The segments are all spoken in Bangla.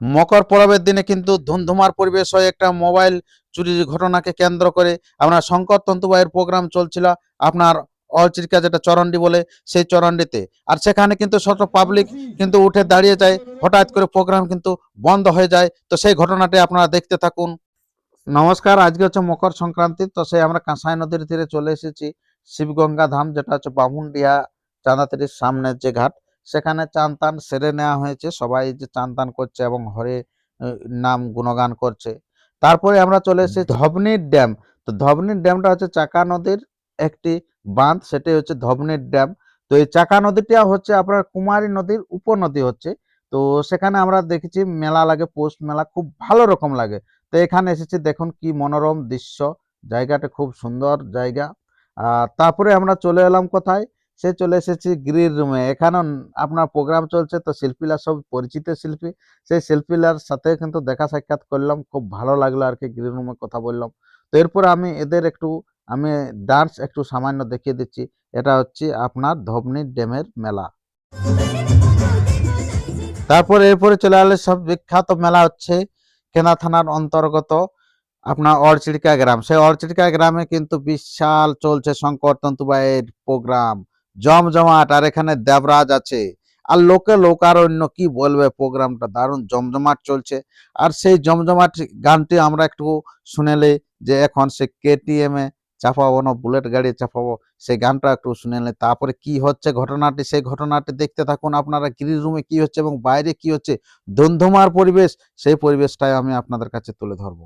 মকর পরবের দিনে কিন্তু ধুমধুমার পরিবেশ হয় একটা মোবাইল চুরির ঘটনাকে কেন্দ্র করে। আপনার শঙ্কর তন্তুবাইয়ের প্রোগ্রাম চলছিল আপনার অলচিরিকা যেটা চরণডি বলে সেই চরণডিতে। আর সেখানে কিন্তু শত পাবলিক কিন্তু উঠে দাঁড়িয়ে যায়, হঠাৎ করে প্রোগ্রাম কিন্তু বন্ধ হয়ে যায়। তো সেই ঘটনাটি আপনারা দেখতে থাকুন। নমস্কার, আজকে হচ্ছে মকর সংক্রান্তি। তো সেই আমরা কাঁসাই নদীর তীরে চলে এসেছি শিবগঙ্গা ধাম, যেটা হচ্ছে বামুনডিহা চাঁদাতিরির সামনের যে ঘাট। সেখানে চান টান সেরে নেওয়া হয়েছে, সবাই যে চান টান করছে এবং হরে নাম গুণগান করছে। তারপরে আমরা চলে এসেছি ধবনির ড্যাম। তো ধবনির ড্যামটা হচ্ছে চাকা নদীর একটি বাঁধ, সেটাই হচ্ছে ধবনির ড্যাম। তো এই চাকা নদীটা হচ্ছে আপনার কুমারী নদীর উপনদী হচ্ছে। তো সেখানে আমরা দেখেছি মেলা লাগে, পৌষ মেলা, খুব ভালো রকম লাগে। তো এখানে এসেছি, দেখুন কি মনোরম দৃশ্য, জায়গাটা খুব সুন্দর জায়গা। আর তারপরে আমরা চলে এলাম কোথায়, সে চলে এসেছি গ্রিন রুমে। এখানে আপনার প্রোগ্রাম চলছে, তো শিল্পীরা সব পরিচিত শিল্পী, সেই শিল্পীলার সাথে কিন্তু দেখা সাক্ষাৎ করলাম, খুব ভালো লাগলো আর কি। গ্রিন রুমে কথা বললাম। তো এরপর আমি এদের একটু আমি ডান্স একটু সামান্য দেখিয়ে দিচ্ছি। এটা হচ্ছে আপনার ধবনী ড্যামের মেলা। তারপর এরপরে চলে আসলে সব বিখ্যাত মেলা হচ্ছে কেনা থানার অন্তর্গত আপনার অরচিড়কা গ্রাম। সেই অরচিড়কা গ্রামে কিন্তু বিশাল চলছে শঙ্কর তন্তুবাইয়ের প্রোগ্রাম, জমজমাট। আর এখানে দেবরাজ আছে, আর লোকে লোকারণ্য, কি বলবে, প্রোগ্রামটা দারুণ জমজমাট চলছে। আর সেই জমজমাট গানটি আমরা একটু শুনেলে, যে এখন সে কেটিএম এ চাপাবো না বুলেট গাড়ি চাপাবো, সেই গানটা একটু শুনেলে তারপরে কি হচ্ছে ঘটনাটি, সেই ঘটনাটি দেখতে থাকুন আপনারা। গ্রিন রুমে কি হচ্ছে এবং বাইরে কি হচ্ছে, ধুমধুমার পরিবেশ, সেই পরিবেশটাই আমি আপনাদের কাছে তুলে ধরবো।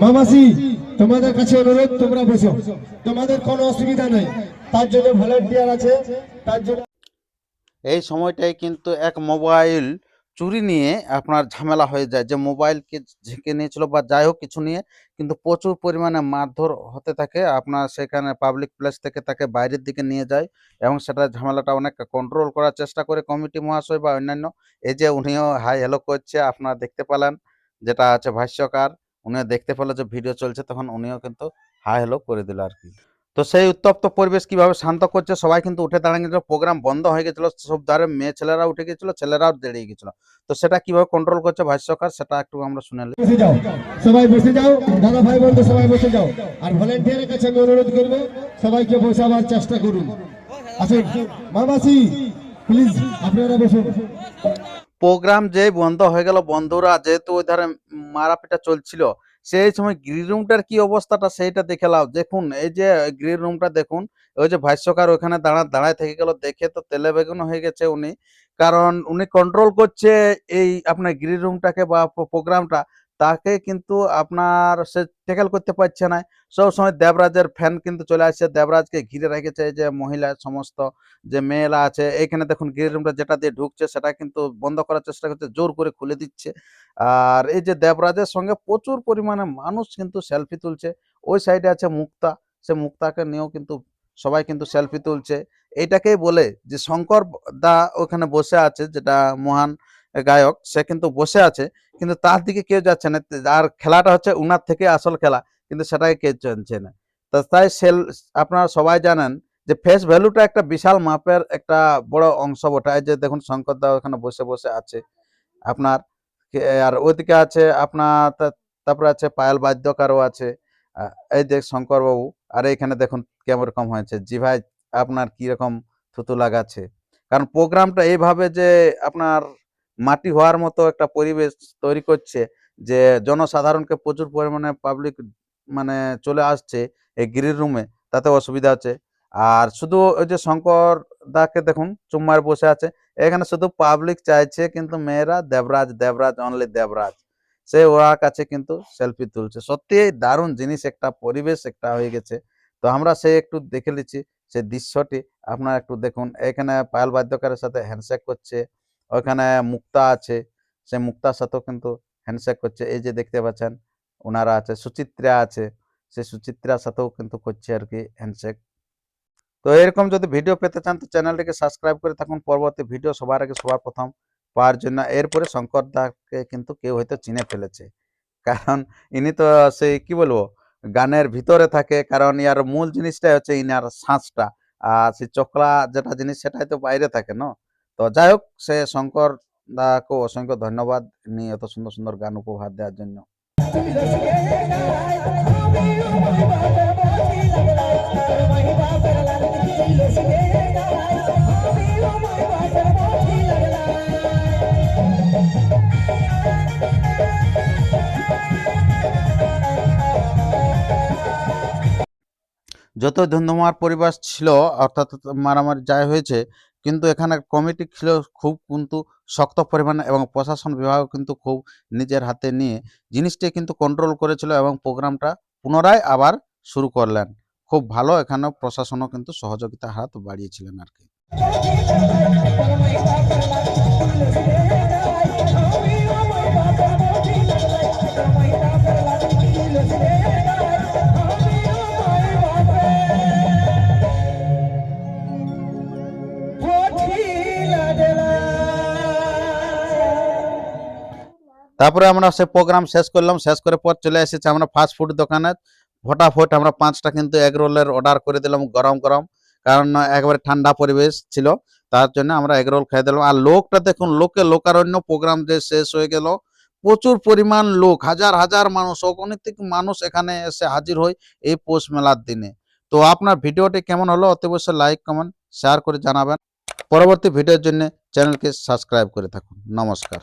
মামাসি, তোমাদের কাছে অনুরোধ, তোমরা বসো, তোমাদের কোনো অসুবিধা নেই, তার জন্য ভলান্টিয়ার আছে, তার জন্য। এই সময়টাই কিন্তু এক মোবাইল চুরি নিয়ে আপনার ঝামেলা হয়ে যায়, যে মোবাইলকে ঝেঁকে নিয়েছিল বা যাই হোক কিছু নিয়ে, কিন্তু প্রচুর পরিমাণে মারধর হতে থাকে। আপনার সেখানে পাবলিক প্লেস থেকে তাকে বাইরের দিকে নিয়ে যায় এবং সেটা ঝামেলাটা অনেক কন্ট্রোল করার চেষ্টা করে কমিটি মহাশয় বা অন্যান্য। এই যে উনিও হাই হ্যালো করছে, আপনারা দেখতে পেলেন, যেটা আছে ভাষ্যকার, উনিও দেখতে পেলো যে ভিডিও চলছে, তখন উনিও কিন্তু হাই হ্যালো করে দিল আর কি। তো সেই উত্তপ্ত পরিবেশ কিভাবে শান্ত করছে, সবাই কিন্তু উঠে দাঁড়িয়ে গেছিল, প্রোগ্রাম বন্ধ হয়ে গেছিল, সব ধারে মেয়ে ছেলেরা উঠে গেছিল, ছেলেরাও দাঁড়িয়ে গেছিল। তো সেটা কিভাবে কন্ট্রোল করছে ভাষ্যকার, সেটা একটু আমরা শুনে নিই। বসে যাও, সবাই বসে যাও, দাদা ভাই বন্ধু সবাই বসে যাও। আর ভলান্টিয়ারের কাছে আমি অনুরোধ করবো, সবাইকে বসাবার চেষ্টা করুন। আসুন মামাসি, প্লিজ আপনারা বসুন। প্রোগ্রাম যেই বন্ধ হয়ে গেল, বন্ধুরা যেহেতু ওই ধারে মারাপিটা চলছিল, সেই সময় গ্রিন রুমটার কি অবস্থাটা সেইটা দেখে লাও। দেখুন এই যে গ্রিন রুমটা দেখুন, ওই যে ভাষ্যকার ওখানে দাঁড়ায় থেকে গেল, দেখে তো তেলে বেগুন হয়ে গেছে উনি। কারণ উনি কন্ট্রোল করছে এই আপনার গ্রিন রুমটাকে বা প্রোগ্রামটা, তাকে কিন্তু আপনার সে ট্যাকেল করতে পারছে না। সব সময় দেবরাজের ফ্যান কিন্তু চলে আসছে, দেবরাজকে ঘিরে রেখেছে এই যে মহিলা সমস্ত যে মেয়েরা আছে। এইখানে দেখুন গ্রিন রুমটা যেটা দিয়ে ঢুকছে সেটা কিন্তু বন্ধ করার চেষ্টা করছে, জোর করে খুলে দিচ্ছে। আর এই যে দেবরাজের সঙ্গে প্রচুর পরিমাণে মানুষ কিন্তু সেলফি তুলছে। ওই সাইডে আছে মুক্তা, সে মুক্তাকে নিয়েও কিন্তু সবাই কিন্তু সেলফি তুলছে। এইটাকেই বলে যে শঙ্কর দা ওখানে বসে আছে, যেটা মহান গায়ক, সে কিন্তু বসে আছে, কিন্তু তার দিকে কেউ যাচ্ছে না। আর খেলাটা হচ্ছে উনার থেকে আসল খেলা, কিন্তু সেটাকে কেউ জানছে না। তো তাই আপনারা সবাই জানেন যে ফেস ভ্যালুটা একটা বিশাল মাপের একটা বড় অংশ বটে। এই যে দেখুন শঙ্কর দা ওখানে বসে বসে আছে আপনার, আর ওইদিকে আছে আপনার তারপরে আছে পায়েল বাদ্যকারও আছে। এই যে শঙ্কর বাবু, আর এইখানে দেখুন কেমন রকম হয়েছে জি ভাই, আপনার কি রকম থুতু লাগাচ্ছে। কারণ প্রোগ্রামটা এইভাবে যে আপনার মাটি হওয়ার মতো একটা পরিবেশ তৈরি করছে, যে জনসাধারণকে প্রচুর পরিমাণে পাবলিক মানে চলে আসছে এই গ্রিন রুমে, তাতে অসুবিধা আছে। আর শুধু ওই যে শঙ্কর দাকে দেখুন চুম্মার বসে আছে, এখানে শুধু পাবলিক চাইছে কিন্তু মেয়েরা দেবরাজ দেবরাজ অনলি দেবরাজ, সে ওর কাছে কিন্তু সেলফি তুলছে। সত্যি দারুণ জিনিস, একটা পরিবেশ একটা হয়ে গেছে। তো আমরা সে একটু দেখে নিচ্ছি সেই দৃশ্যটি। আপনারা একটু দেখুন, এখানে পায়েল বাদ্যকারের সাথে হ্যান্ডশেক করছে, ওইখানে মুক্তা আছে, সে মুক্তার সাথেও কিন্তু হ্যান্ডশেক করছে। এই যে দেখতে পাচ্ছেন ওনারা আছে, সুচিত্রা আছে, সে সুচিত্রার সাথেও কিন্তু করছে আর কি হ্যান্ডশেক। তো এরকম যদি ভিডিও পেতে চান তো চ্যানেলটিকে সাবস্ক্রাইব করে থাকুন, পরবর্তী ভিডিও সবার আগে সবার প্রথম পাওয়ার জন্য। এরপরে শঙ্কর দাকে কিন্তু কেউ হয়তো চিনে ফেলেছে, কারণ ইনি তো সেই কি বলবো গানের ভিতরে থাকে, কারণ ইয়ার মূল জিনিসটাই হচ্ছে ইনার শ্বাসটা, আর সেই চোখলা যেটা জিনিস সেটাই তো বাইরে থাকে না। তো যাই হোক, সে শঙ্কর দাকে অসংখ্য ধন্যবাদ ইনি এত সুন্দর সুন্দর গান উপহার দেওয়ার জন্য। যতই ধুন্ধুমার পরিবেশ ছিল, অর্থাৎ মারামারি যাই হয়েছে, কিন্তু এখানে কমিটি ছিল খুব কিন্তু শক্ত পরিমাণে, এবং প্রশাসন বিভাগ কিন্তু খুব নিজের হাতে নিয়ে জিনিসটি কিন্তু কন্ট্রোল করেছিল এবং প্রোগ্রামটা পুনরায় আবার শুরু করলেন। খুব ভালো, এখানে প্রশাসনও কিন্তু সহযোগিতার হাত বাড়িয়েছিলেন আর কি। তারপরে আমরা সে প্রোগ্রাম শেষ করলাম, শেষ করে পর চলে এসেছি আমরা ফাস্ট ফুড দোকানে। ফটাফট আমরা 5টা কিন্তু এগ রোলের অর্ডার করে দিলাম গরম গরম, কারণ একবারে ঠান্ডা পরিবেশ ছিল, তার জন্য আমরা এগ রোল খেয়ে দিলাম। আর লোকটা দেখুন, লোকারণ্য, প্রোগ্রাম যে শেষ হয়ে গেল, প্রচুর পরিমাণ লোক, হাজার হাজার মানুষ, অগণিত মানুষ এখানে এসে হাজির হয় এই পৌষ মেলার দিনে। তো আপনার ভিডিওটি কেমন হলো অতি অবশ্যই লাইক কমেন্ট শেয়ার করে জানাবেন। পরবর্তী ভিডিওর জন্য চ্যানেলকে সাবস্ক্রাইব করে থাকুন। নমস্কার।